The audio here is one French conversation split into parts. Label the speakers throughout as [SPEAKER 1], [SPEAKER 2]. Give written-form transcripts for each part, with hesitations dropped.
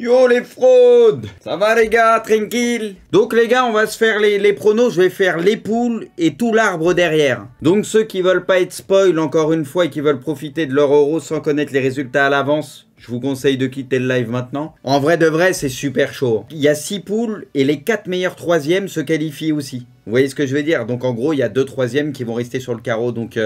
[SPEAKER 1] Yo les fraudes! Ça va les gars, tranquille? Donc les gars, on va se faire les pronos, je vais faire les poules et tout l'arbre derrière. Donc ceux qui veulent pas être spoil encore une fois et qui veulent profiter de leur euro sans connaître les résultats à l'avance, je vous conseille de quitter le live maintenant. En vrai de vrai, c'est super chaud. Il y a 6 poules et les 4 meilleurs troisièmes se qualifient aussi. Vous voyez ce que je veux dire? Donc en gros, il y a 2 troisièmes qui vont rester sur le carreau. Donc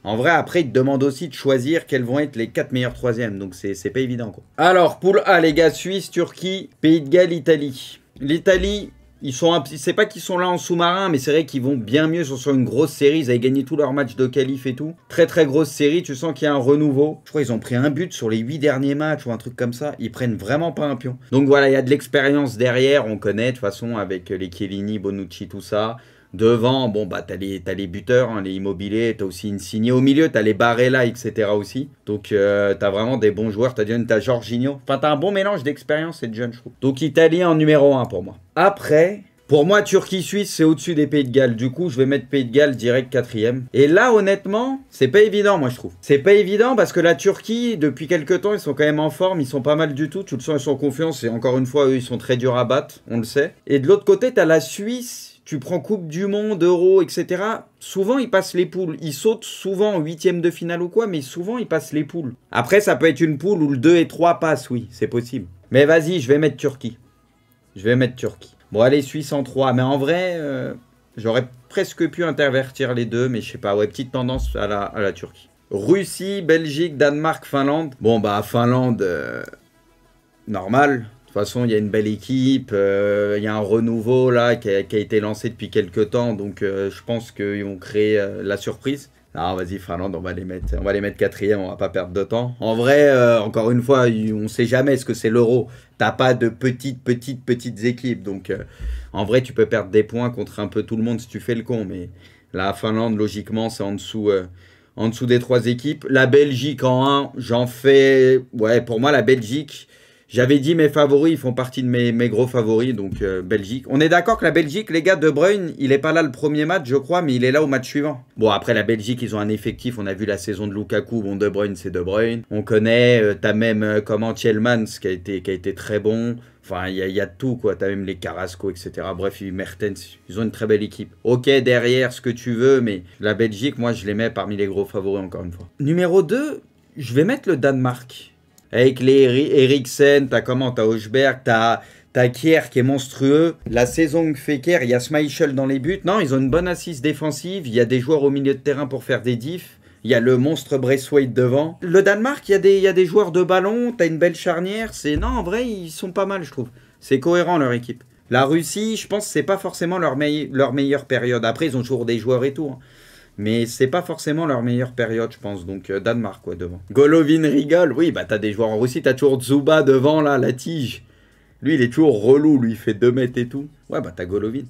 [SPEAKER 1] en vrai, après, ils te demandent aussi de choisir quels vont être les 4 meilleurs troisièmes. Donc c'est pas évident quoi. Alors, poule A les gars, Suisse, Turquie, Pays de Galles, Italie. L'Italie... Ils sont c'est pas qu'ils sont là en sous-marin, mais c'est vrai qu'ils vont bien mieux. Ils sont sur une grosse série. Ils avaient gagné tous leurs matchs de qualif et tout. Très très grosse série. Tu sens qu'il y a un renouveau. Je crois qu'ils ont pris un but sur les 8 derniers matchs ou un truc comme ça. Ils prennent vraiment pas un pion. Donc voilà, il y a de l'expérience derrière. On connaît de toute façon avec les Chiellini, Bonucci, tout ça. Devant, bon bah t'as les buteurs, hein, les Immobilier, t'as aussi Insigne au milieu, t'as les Barella, etc. aussi. Donc t'as vraiment des bons joueurs, t'as Jorginho. Enfin t'as un bon mélange d'expérience et de jeunes, je trouve. Donc Italie en numéro 1 pour moi. Après, pour moi Turquie-Suisse c'est au-dessus des Pays de Galles. Du coup je vais mettre Pays de Galles direct 4ème. Et là honnêtement, c'est pas évident moi je trouve. C'est pas évident parce que la Turquie, depuis quelques temps, ils sont quand même en forme, ils sont pas mal du tout. Tu le sens, ils sont en confiance et encore une fois, eux ils sont très durs à battre, on le sait. Et de l'autre côté, t'as la Suisse. Tu prends Coupe du Monde, Euro, etc. Souvent, ils passent les poules. Ils sautent souvent en 8e de finale ou quoi, mais souvent, ils passent les poules. Après, ça peut être une poule où le 2 et 3 passent, oui, c'est possible. Mais vas-y, je vais mettre Turquie. Je vais mettre Turquie. Bon, allez, Suisse en 3. Mais en vrai, j'aurais presque pu intervertir les deux, mais je sais pas. Ouais, petite tendance à la Turquie. Russie, Belgique, Danemark, Finlande. Bon, bah, Finlande, normal. De toute façon, il y a une belle équipe, il y a un renouveau là qui a été lancé depuis quelques temps, donc je pense qu'ils vont créer la surprise. Non, vas-y, Finlande, on va les mettre 4ème, on va pas perdre de temps. En vrai, encore une fois, on sait jamais ce que c'est l'Euro. T'as pas de petites équipes, donc en vrai, tu peux perdre des points contre un peu tout le monde si tu fais le con, mais la Finlande, logiquement, c'est en dessous des 3 équipes. La Belgique en 1, j'en fais... Ouais, pour moi, la Belgique... J'avais dit mes favoris, ils font partie de mes gros favoris, donc Belgique. On est d'accord que la Belgique, les gars, De Bruyne, il est pas là le premier match, je crois, mais il est là au match suivant. Bon, après la Belgique, ils ont un effectif, on a vu la saison de Lukaku, bon, De Bruyne, c'est De Bruyne. On connaît, t'as même, Tielemans, qui a été très bon. Enfin, il y a de tout, quoi. T'as même les Carrasco, etc. Bref, Mertens, ils ont une très belle équipe. Ok, derrière, ce que tu veux, mais la Belgique, moi, je les mets parmi les gros favoris, encore une fois. Numéro 2, je vais mettre le Danemark. Avec les Eriksen, t'as Højbjerg, t'as Kjær qui est monstrueux. La saison que fait Kjær, il y a Schmeichel dans les buts. Non, ils ont une bonne assise défensive. Il y a des joueurs au milieu de terrain pour faire des diffs. Il y a le monstre Braithwaite devant. Le Danemark, il y a des joueurs de ballon. T'as une belle charnière. Non, en vrai, ils sont pas mal, je trouve. C'est cohérent, leur équipe. La Russie, je pense que c'est pas forcément leur meilleure période. Après, ils ont toujours des joueurs et tout. Hein. Mais c'est pas forcément leur meilleure période, je pense. Donc, Danemark, quoi, devant. Golovin rigole. Oui, bah, t'as des joueurs en Russie. T'as toujours Zuba devant, là, la tige. Lui, il est toujours relou. Lui, il fait 2 mètres et tout. Ouais, bah, t'as Golovin.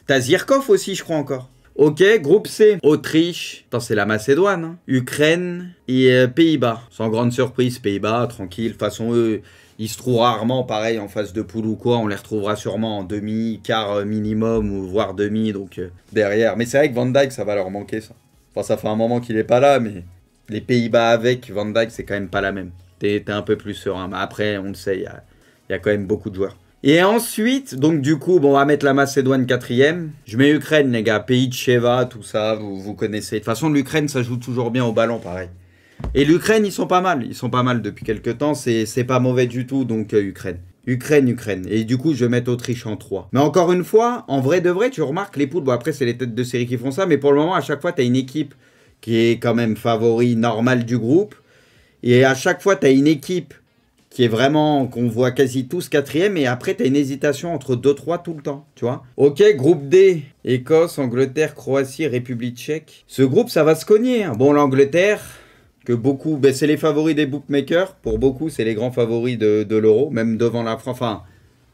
[SPEAKER 1] T'as Zirkov aussi, je crois, encore. Ok, groupe C. Autriche. Attends, c'est la Macédoine. Hein. Ukraine et Pays-Bas. Sans grande surprise, Pays-Bas, tranquille. De toute façon, eux, ils se trouvent rarement, pareil, en phase de poule ou quoi. On les retrouvera sûrement en demi, quart minimum, ou voire demi, donc derrière. Mais c'est vrai que Van Dijk, ça va leur manquer, ça. Enfin, ça fait un moment qu'il est pas là, mais les Pays-Bas avec Van Dijk, c'est quand même pas la même. T'es un peu plus serein. Mais après, on le sait, il y a quand même beaucoup de joueurs. Et ensuite, donc du coup, bon, on va mettre la Macédoine 4ème. Je mets Ukraine, les gars. Pays de Sheva, tout ça, vous connaissez. De toute façon, l'Ukraine, ça joue toujours bien au ballon, pareil. Et l'Ukraine, ils sont pas mal. Ils sont pas mal depuis quelques temps. C'est pas mauvais du tout, donc Ukraine. Ukraine. Et du coup, je vais mettre Autriche en 3. Mais encore une fois, en vrai de vrai, tu remarques les poules. Bon, après, c'est les têtes de série qui font ça. Mais pour le moment, à chaque fois, tu as une équipe qui est quand même favori normal du groupe. Et à chaque fois, tu as une équipe qui est vraiment, qu'on voit quasi tous 4ème. Et après, tu as une hésitation entre 2-3 tout le temps. Tu vois? Ok, groupe D. Écosse, Angleterre, Croatie, République tchèque. Ce groupe, ça va se cogner. Hein. Bon, l'Angleterre... que beaucoup, ben c'est les favoris des bookmakers, pour beaucoup c'est les grands favoris de l'euro, même devant la France, enfin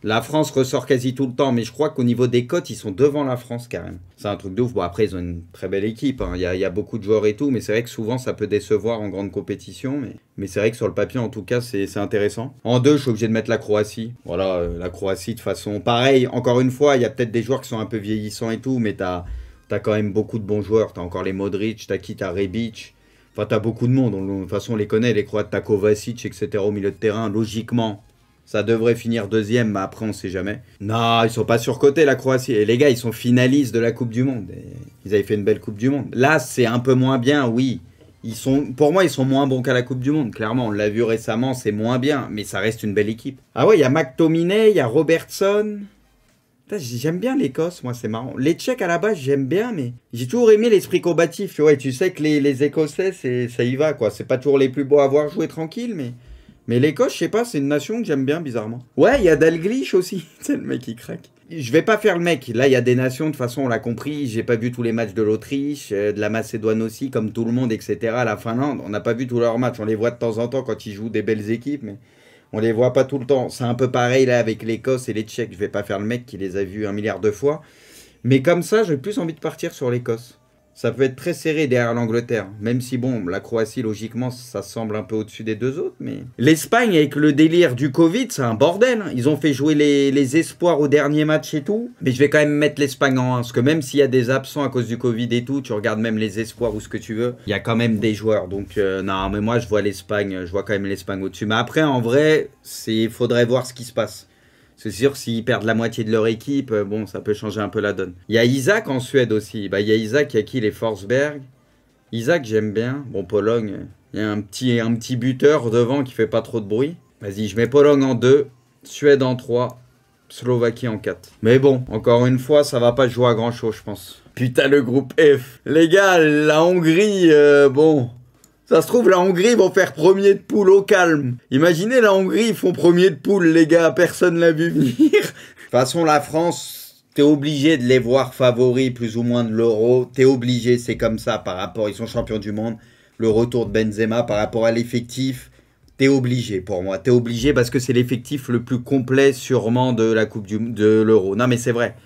[SPEAKER 1] la France ressort quasi tout le temps, mais je crois qu'au niveau des cotes ils sont devant la France carrément, c'est un truc de ouf. Bon après ils ont une très belle équipe, hein. Il y a beaucoup de joueurs et tout, mais c'est vrai que souvent ça peut décevoir en grande compétition, mais c'est vrai que sur le papier en tout cas c'est intéressant. En 2 je suis obligé de mettre la Croatie, voilà, la Croatie de façon, pareil, encore une fois il y a peut-être des joueurs qui sont un peu vieillissants et tout, mais t'as quand même beaucoup de bons joueurs, t'as encore les Modric, t'as Rebic. Enfin, t'as beaucoup de monde. De toute façon, on les connaît, les Croates, t'as Kovacic, etc. au milieu de terrain. Logiquement, Ça devrait finir deuxième, mais après, on sait jamais. Non, ils sont pas surcotés, la Croatie. Et les gars, ils sont finalistes de la Coupe du Monde. Et ils avaient fait une belle Coupe du Monde. Là, c'est un peu moins bien, oui. Pour moi, ils sont moins bons qu'à la Coupe du Monde. Clairement, on l'a vu récemment, c'est moins bien. Mais ça reste une belle équipe. Ah ouais, il y a McTominay, il y a Robertson. J'aime bien l'Écosse, moi, c'est marrant. Les Tchèques, à la base, j'aime bien, mais j'ai toujours aimé l'esprit combatif. Tu vois, et tu sais que les Écossais, ça y va, quoi. C'est pas toujours les plus beaux à voir jouer tranquille, mais... Mais l'Écosse, je sais pas, c'est une nation que j'aime bien, bizarrement. Ouais, il y a Dalglish aussi. C'est le mec qui craque. Je vais pas faire le mec. Là, il y a des nations, de toute façon, on l'a compris. J'ai pas vu tous les matchs de l'Autriche, de la Macédoine aussi, comme tout le monde, etc. La Finlande, on n'a pas vu tous leurs matchs. On les voit de temps en temps quand ils jouent des belles équipes, mais on les voit pas tout le temps. C'est un peu pareil, là, avec l'Écosse et les Tchèques. Je vais pas faire le mec qui les a vus 1 milliard de fois. Mais comme ça, j'ai plus envie de partir sur l'Écosse. Ça peut être très serré derrière l'Angleterre. Même si, bon, la Croatie, logiquement, ça semble un peu au-dessus des deux autres. Mais l'Espagne, avec le délire du Covid, c'est un bordel. Ils ont fait jouer les espoirs au dernier match et tout. Mais je vais quand même mettre l'Espagne en 1. Parce que même s'il y a des absents à cause du Covid et tout, tu regardes même les espoirs ou ce que tu veux, il y a quand même des joueurs. Donc, non, mais moi, je vois l'Espagne. Je vois quand même l'Espagne au-dessus. Mais après, en vrai, il faudrait voir ce qui se passe. C'est sûr, s'ils perdent la moitié de leur équipe, bon, ça peut changer un peu la donne. Il y a Isaac en Suède aussi. Bah, il y a Isaac, il y a qui? Les Forsberg. Isaac, j'aime bien. Bon, Pologne, il y a un petit buteur devant qui fait pas trop de bruit. Vas-y, je mets Pologne en 2, Suède en 3, Slovaquie en 4. Mais bon, encore une fois, ça va pas jouer à grand chose, je pense. Putain, le groupe F. Les gars, la Hongrie, bon... Ça se trouve, la Hongrie vont faire premier de poule au calme. Imaginez, la Hongrie, ils font premier de poule, les gars. Personne l'a vu venir. De toute façon, la France, t'es obligé de les voir favoris plus ou moins de l'Euro. T'es obligé, c'est comme ça par rapport... Ils sont champions du monde. Le retour de Benzema par rapport à l'effectif. T'es obligé pour moi. T'es obligé parce que c'est l'effectif le plus complet sûrement de la Coupe de l'Euro. Non, mais c'est vrai.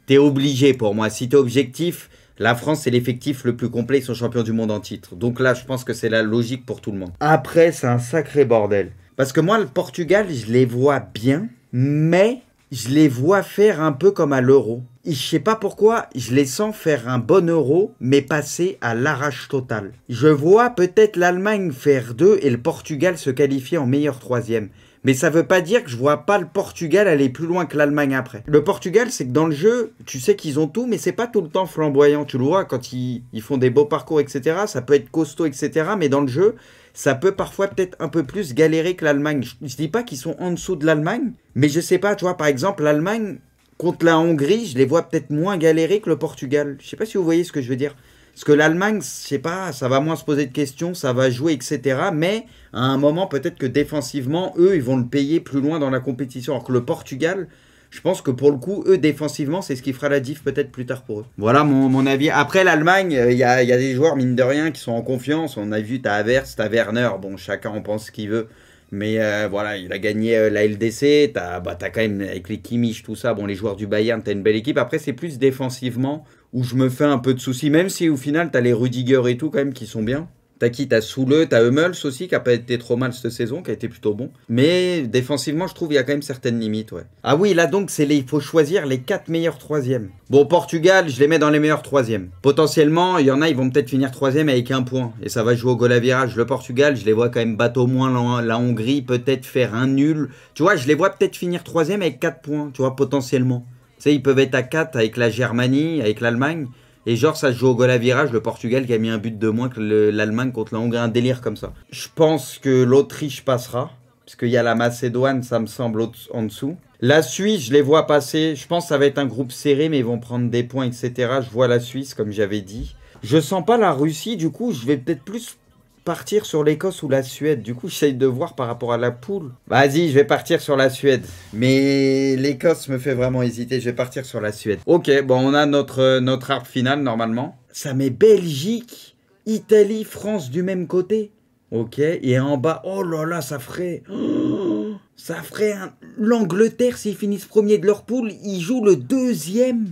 [SPEAKER 1] T'es obligé pour moi. Si t'es objectif... La France, c'est l'effectif le plus complet, ils sont champions du monde en titre. Donc là, je pense que c'est la logique pour tout le monde. Après, c'est un sacré bordel. Parce que moi, le Portugal, je les vois bien, mais je les vois faire un peu comme à l'Euro. Et je sais pas pourquoi, je les sens faire un bon Euro, mais passer à l'arrache totale. Je vois peut-être l'Allemagne faire 2 et le Portugal se qualifier en meilleur 3e. Mais ça veut pas dire que je vois pas le Portugal aller plus loin que l'Allemagne après. Le Portugal, c'est que dans le jeu, tu sais qu'ils ont tout, mais c'est pas tout le temps flamboyant. Tu le vois quand ils font des beaux parcours, etc. Ça peut être costaud, etc. Mais dans le jeu, ça peut parfois peut-être un peu plus galérer que l'Allemagne. Je dis pas qu'ils sont en dessous de l'Allemagne, mais je sais pas, tu vois, par exemple, l'Allemagne contre la Hongrie, je les vois peut-être moins galérer que le Portugal. Je sais pas si vous voyez ce que je veux dire. Parce que l'Allemagne, je sais pas, ça va moins se poser de questions, ça va jouer, etc. Mais à un moment, peut-être que défensivement, eux, ils vont le payer plus loin dans la compétition. Alors que le Portugal, je pense que pour le coup, eux, défensivement, c'est ce qui fera la diff peut-être plus tard pour eux. Voilà mon avis. Après, l'Allemagne, il y a des joueurs, mine de rien, qui sont en confiance. On a vu, t'as Havertz, t'as Werner. Bon, chacun en pense ce qu'il veut. Mais voilà, il a gagné la LDC. T'as quand même, avec les Kimmich, tout ça, bon, les joueurs du Bayern, t'as une belle équipe. Après, c'est plus défensivement où je me fais un peu de soucis. Même si au final, t'as les Rudiger et tout, quand même, qui sont bien. T'as qui? T'as Soule, t'as Hummels aussi, qui a pas été trop mal cette saison, qui a été plutôt bon. Mais défensivement, je trouve il y a quand même certaines limites, ouais. Ah oui, là donc, il faut choisir les 4 meilleurs 3e. Bon, Portugal, je les mets dans les meilleurs 3e. Potentiellement, il y en a, ils vont peut-être finir 3e avec 1 point. Et ça va jouer au goal à virage. Le Portugal, je les vois quand même battre au moins la Hongrie, peut-être faire un nul. Tu vois, je les vois peut-être finir 3e avec 4 points, tu vois, potentiellement. Tu sais, ils peuvent être à 4 avec la Germanie, avec l'Allemagne. Et genre, ça se joue au goal à virage, le Portugal qui a mis un but de moins que l'Allemagne contre la Hongrie, un délire comme ça. Je pense que l'Autriche passera, parce qu'il y a la Macédoine, ça me semble en dessous. La Suisse, je les vois passer, je pense que ça va être un groupe serré, mais ils vont prendre des points, etc. Je vois la Suisse, comme j'avais dit. Je sens pas la Russie, du coup, je vais peut-être plus partir sur l'Écosse ou la Suède. Du coup, j'essaye de voir par rapport à la poule. Vas-y, je vais partir sur la Suède. Mais l'Écosse me fait vraiment hésiter. Je vais partir sur la Suède. Ok, bon, on a notre arbre final, normalement. Ça met Belgique, Italie, France du même côté. Ok, et en bas, oh là là, ça ferait... Oh, ça ferait l'Angleterre, s'ils finissent premier de leur poule, ils jouent le 2e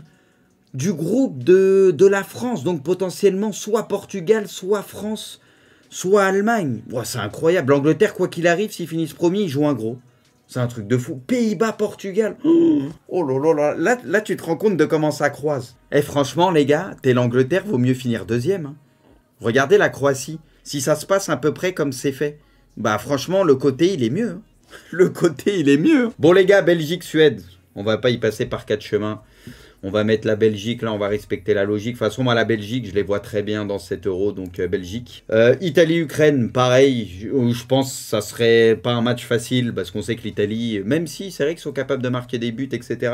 [SPEAKER 1] du groupe de la France. Donc potentiellement, soit Portugal, soit France... soit Allemagne. Wow, c'est incroyable. L'Angleterre, quoi qu'il arrive, s'ils finissent premier, ils jouent un gros. C'est un truc de fou. Pays-Bas, Portugal. Oh là là. Là, tu te rends compte de comment ça croise. Eh, franchement, les gars, t'es l'Angleterre, vaut mieux finir 2e. Hein. Regardez la Croatie. Si ça se passe à peu près comme c'est fait, bah franchement, le côté, il est mieux. Hein. Le côté, il est mieux. Bon les gars, Belgique-Suède. On va pas y passer par 4 chemins. On va mettre la Belgique, là on va respecter la logique. De toute façon, moi la Belgique, je les vois très bien dans cet euro, donc Belgique. Italie-Ukraine, pareil, je pense que ça serait pas un match facile, parce qu'on sait que l'Italie, même si c'est vrai qu'ils sont capables de marquer des buts, etc.,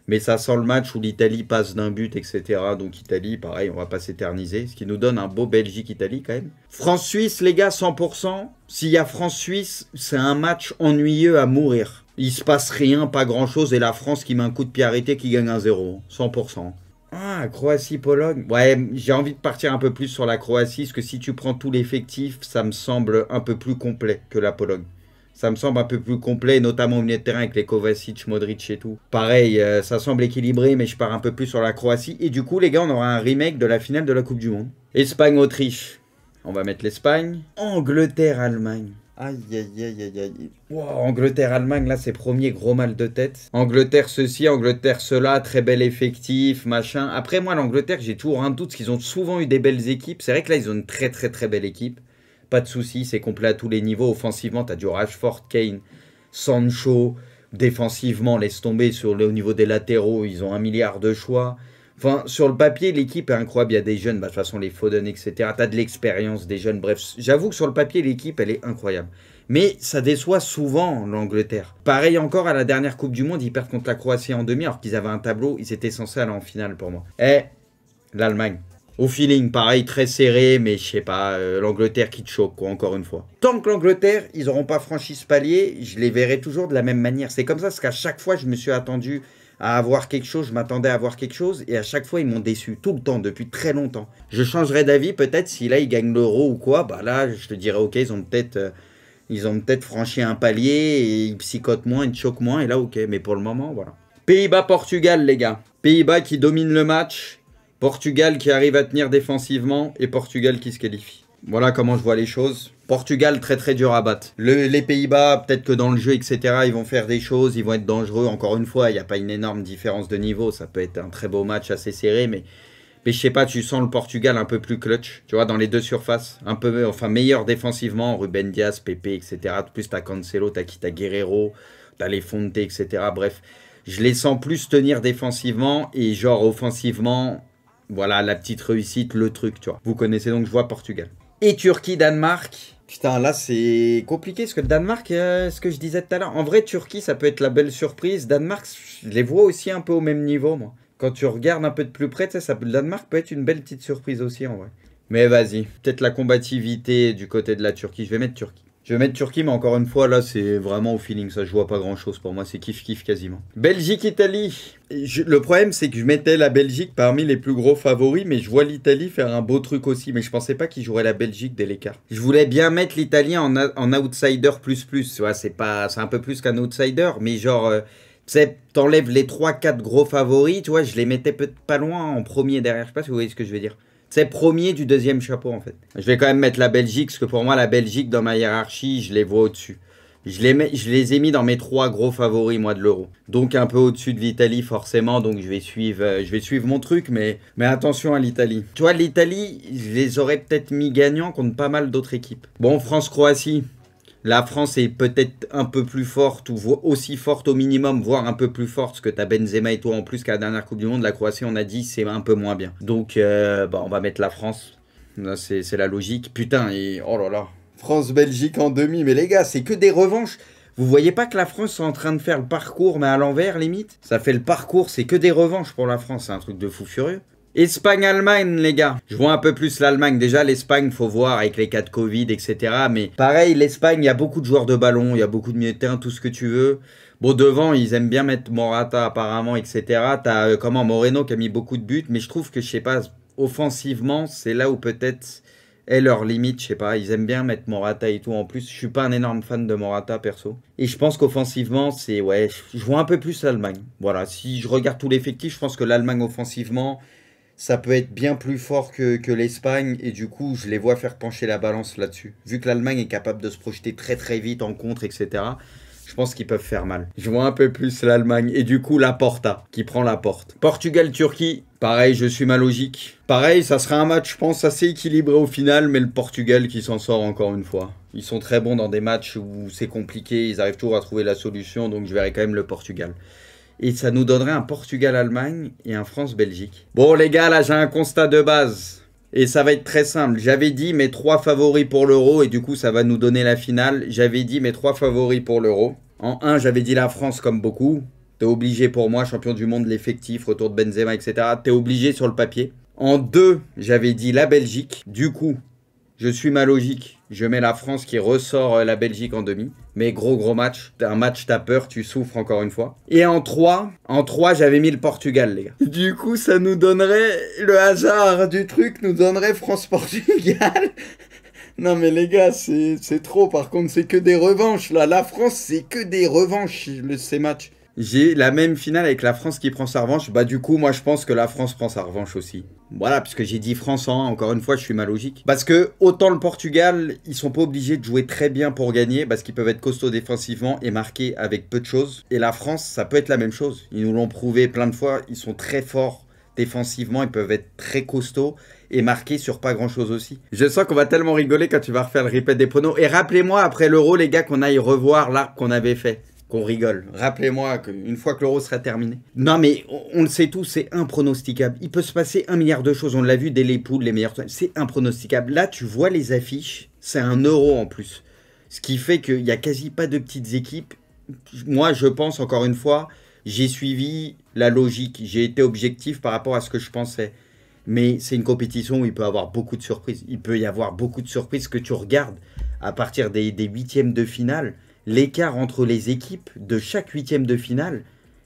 [SPEAKER 1] mais ça sent le match où l'Italie passe d'un but, etc. Donc Italie, pareil, on va pas s'éterniser, ce qui nous donne un beau Belgique-Italie quand même. France-Suisse, les gars, 100%. S'il y a France-Suisse, c'est un match ennuyeux à mourir. Il se passe rien, pas grand chose, et la France qui met un coup de pied arrêté qui gagne 1-0, 100%. Ah, Croatie-Pologne. Ouais, j'ai envie de partir un peu plus sur la Croatie, parce que si tu prends tout l'effectif, ça me semble un peu plus complet que la Pologne. Ça me semble un peu plus complet, notamment au milieu de terrain avec les Kovacic, Modric et tout. Pareil, ça semble équilibré, mais je pars un peu plus sur la Croatie. Et du coup, les gars, on aura un remake de la finale de la Coupe du Monde. Espagne-Autriche. On va mettre l'Espagne. Angleterre-Allemagne. Aïe, aïe, aïe, aïe, aïe. Wow, Angleterre-Allemagne, là, c'est premier gros mal de tête. Angleterre ceci, Angleterre cela, très bel effectif, machin. Après, moi, l'Angleterre, j'ai toujours un doute, parce qu'ils ont souvent eu des belles équipes. C'est vrai que là, ils ont une très, très, très belle équipe. Pas de soucis, c'est complet à tous les niveaux. Offensivement, tu as du Rashford, Kane, Sancho. Défensivement, laisse tomber au niveau des latéraux, ils ont 1 milliard de choix. Enfin, sur le papier, l'équipe est incroyable. Il y a des jeunes, de toute façon, les Foden, etc. Tu as de l'expérience, des jeunes. Bref, j'avoue que sur le papier, l'équipe, elle est incroyable. Mais ça déçoit souvent l'Angleterre. Pareil encore, à la dernière Coupe du Monde, ils perdent contre la Croatie en demi, alors qu'ils avaient un tableau. Ils étaient censés aller en finale pour moi. Et l'Allemagne. Au feeling, pareil, très serré, mais je sais pas, l'Angleterre qui te choque, quoi, encore une fois. Tant que l'Angleterre, ils n'auront pas franchi ce palier, je les verrai toujours de la même manière. C'est comme ça, parce qu'à chaque fois, je me suis attendu à avoir quelque chose, je m'attendais à avoir quelque chose, et à chaque fois, ils m'ont déçu, tout le temps, depuis très longtemps. Je changerai d'avis, peut-être, si là, ils gagnent l'euro ou quoi, bah là, je te dirais, ok, ils ont peut-être franchi un palier, et ils psychotent moins, ils te choquent moins, et là, ok, mais pour le moment, voilà. Pays-Bas-Portugal, les gars. Pays-Bas qui domine le match. Portugal qui arrive à tenir défensivement et Portugal qui se qualifie. Voilà comment je vois les choses. Portugal très très dur à battre. Les Pays-Bas, peut-être que dans le jeu, etc., ils vont faire des choses, ils vont être dangereux. Encore une fois, il n'y a pas une énorme différence de niveau. Ça peut être un très beau match assez serré, mais je sais pas, tu sens le Portugal un peu plus clutch, tu vois, dans les deux surfaces. Un peu, enfin, meilleur défensivement, Ruben Dias, Pepe, etc. De plus, t'as Cancelo, t'as Guerrero, t'as les Fonte, etc. Bref, je les sens plus tenir défensivement et genre offensivement... Voilà, la petite réussite, le truc, tu vois. Vous connaissez donc, je vois Portugal. Et Turquie-Danemark. Putain, là, c'est compliqué, parce que le Danemark, ce que je disais tout à l'heure. En vrai, Turquie, ça peut être la belle surprise. Danemark, je les vois aussi un peu au même niveau, moi. Quand tu regardes un peu de plus près, le Danemark peut être une belle petite surprise aussi, en vrai. Mais vas-y, peut-être la combativité du côté de la Turquie. Je vais mettre Turquie. Je vais mettre Turquie, mais encore une fois, là, c'est vraiment au feeling. Ça, je vois pas grand-chose pour moi. C'est kiff-kiff quasiment. Belgique-Italie. Le problème, c'est que je mettais la Belgique parmi les plus gros favoris, mais je vois l'Italie faire un beau truc aussi. Mais je pensais pas qu'ils joueraient la Belgique dès l'écart. Je voulais bien mettre l'Italien en outsider plus. Ouais, c'est un peu plus qu'un outsider, mais genre... tu sais, t'enlèves les 3-4 gros favoris, tu vois, je les mettais peut-être pas loin en premier derrière. Je sais pas si vous voyez ce que je veux dire. C'est premier du deuxième chapeau, en fait. Je vais quand même mettre la Belgique, parce que pour moi, la Belgique, dans ma hiérarchie, je les vois au-dessus. Je les ai mis dans mes 3 gros favoris, moi, de l'Euro. Donc, un peu au-dessus de l'Italie, forcément. Donc, je vais suivre mon truc, mais attention à l'Italie. Tu vois, l'Italie, je les aurais peut-être mis gagnants contre pas mal d'autres équipes. Bon, France-Croatie. La France est peut-être un peu plus forte, ou aussi forte au minimum, voire un peu plus forte, parce que tu as Benzema et toi en plus qu'à la dernière Coupe du Monde. La Croatie, on a dit, c'est un peu moins bien. Donc, on va mettre la France. C'est la logique. Putain, et oh là là. France-Belgique en demi. Mais les gars, c'est que des revanches. Vous voyez pas que la France est en train de faire le parcours, mais à l'envers, limite? Ça fait le parcours, c'est que des revanches pour la France. C'est un truc de fou furieux. Espagne-Allemagne, les gars. Je vois un peu plus l'Allemagne. Déjà, l'Espagne, faut voir avec les cas de Covid, etc. Mais pareil, l'Espagne, il y a beaucoup de joueurs de ballon, il y a beaucoup de milieu de terrain, tout ce que tu veux. Bon, devant, ils aiment bien mettre Morata, apparemment, etc. T'as, Moreno qui a mis beaucoup de buts. Mais je trouve que, je sais pas, offensivement, c'est là où peut-être est leur limite. Je sais pas, ils aiment bien mettre Morata et tout. En plus, je suis pas un énorme fan de Morata, perso. Et je pense qu'offensivement, c'est, ouais, je vois un peu plus l'Allemagne. Voilà, si je regarde tout l'effectif, je pense que l'Allemagne, offensivement... ça peut être bien plus fort que l'Espagne, et du coup, je les vois faire pencher la balance là-dessus. Vu que l'Allemagne est capable de se projeter très très vite en contre, etc., Je pense qu'ils peuvent faire mal. Je vois un peu plus l'Allemagne. Et du coup, la Porta, qui prend la porte. Portugal-Turquie, pareil, je suis ma logique. Pareil, ça sera un match, je pense, assez équilibré au final, mais le Portugal qui s'en sort encore une fois. Ils sont très bons dans des matchs où c'est compliqué, ils arrivent toujours à trouver la solution, donc je verrai quand même le Portugal. Et ça nous donnerait un Portugal-Allemagne et un France-Belgique. Bon les gars, là j'ai un constat de base. Et ça va être très simple. J'avais dit mes 3 favoris pour l'Euro et du coup ça va nous donner la finale. J'avais dit mes 3 favoris pour l'Euro. En 1, j'avais dit la France comme beaucoup. T'es obligé pour moi, champion du monde, l'effectif, retour de Benzema, etc. T'es obligé sur le papier. En 2, j'avais dit la Belgique. Du coup, je suis ma logique. Je mets la France qui ressort la Belgique en demi. Mais gros match. Un match, t'as peur, tu souffres encore une fois. Et en 3, j'avais mis le Portugal, les gars. Du coup, ça nous donnerait, le hasard du truc nous donnerait France-Portugal. Non mais les gars, c'est trop. Par contre, c'est que des revanches, là. La France, c'est que des revanches, ces matchs. J'ai la même finale avec la France qui prend sa revanche. Bah du coup, moi je pense que la France prend sa revanche aussi. Voilà, puisque j'ai dit France en 1, encore une fois, je suis ma logique. Parce que autant le Portugal, ils sont pas obligés de jouer très bien pour gagner, parce qu'ils peuvent être costauds défensivement et marquer avec peu de choses. Et la France, ça peut être la même chose. Ils nous l'ont prouvé plein de fois, ils sont très forts défensivement, ils peuvent être très costauds et marquer sur pas grand chose aussi. Je sens qu'on va tellement rigoler quand tu vas refaire le replay des pronos. Et rappelez-moi après l'Euro, les gars, qu'on aille revoir l'arc qu'on avait fait. Qu'on rigole. Rappelez-moi qu'une fois que l'Euro sera terminé. Non mais on le sait tous, c'est impronosticable. Il peut se passer 1 milliard de choses. On l'a vu dès les poules, les meilleurs. C'est impronosticable. Là, tu vois les affiches, c'est un euro en plus. Ce qui fait qu'il n'y a quasi pas de petites équipes. Moi, je pense, encore une fois, j'ai suivi la logique. J'ai été objectif par rapport à ce que je pensais. Mais c'est une compétition où il peut y avoir beaucoup de surprises. Il peut y avoir beaucoup de surprises que tu regardes à partir des 8e de finale. L'écart entre les équipes de chaque 8e de finale,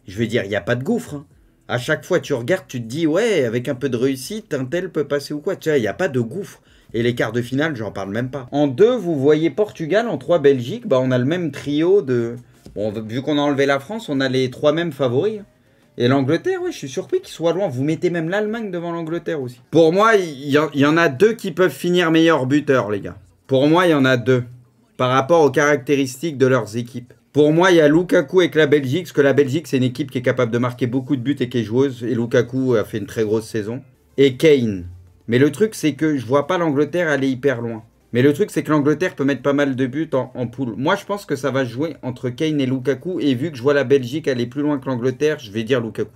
[SPEAKER 1] je veux dire, il n'y a pas de gouffre. Hein. À chaque fois, tu regardes, tu te dis, ouais, avec un peu de réussite, un tel peut passer ou quoi. Tu vois, il n'y a pas de gouffre. Et les quarts de finale, j'en parle même pas. En 2, vous voyez Portugal, en 3, Belgique. Bah, on a le même trio de... Bon, vu qu'on a enlevé la France, on a les 3 mêmes favoris. Et l'Angleterre, ouais, je suis surpris qu'ils soient loin. Vous mettez même l'Allemagne devant l'Angleterre aussi. Pour moi, il y en a 2 qui peuvent finir meilleurs buteurs, les gars. Pour moi, il y en a 2. Par rapport aux caractéristiques de leurs équipes. Pour moi, il y a Lukaku avec la Belgique, parce que la Belgique, c'est une équipe qui est capable de marquer beaucoup de buts et qui est joueuse, et Lukaku a fait une très grosse saison. Et Kane. Mais le truc, c'est que je vois pas l'Angleterre aller hyper loin. Mais le truc, c'est que l'Angleterre peut mettre pas mal de buts en poule. Moi, je pense que ça va jouer entre Kane et Lukaku, et vu que je vois la Belgique aller plus loin que l'Angleterre, je vais dire Lukaku.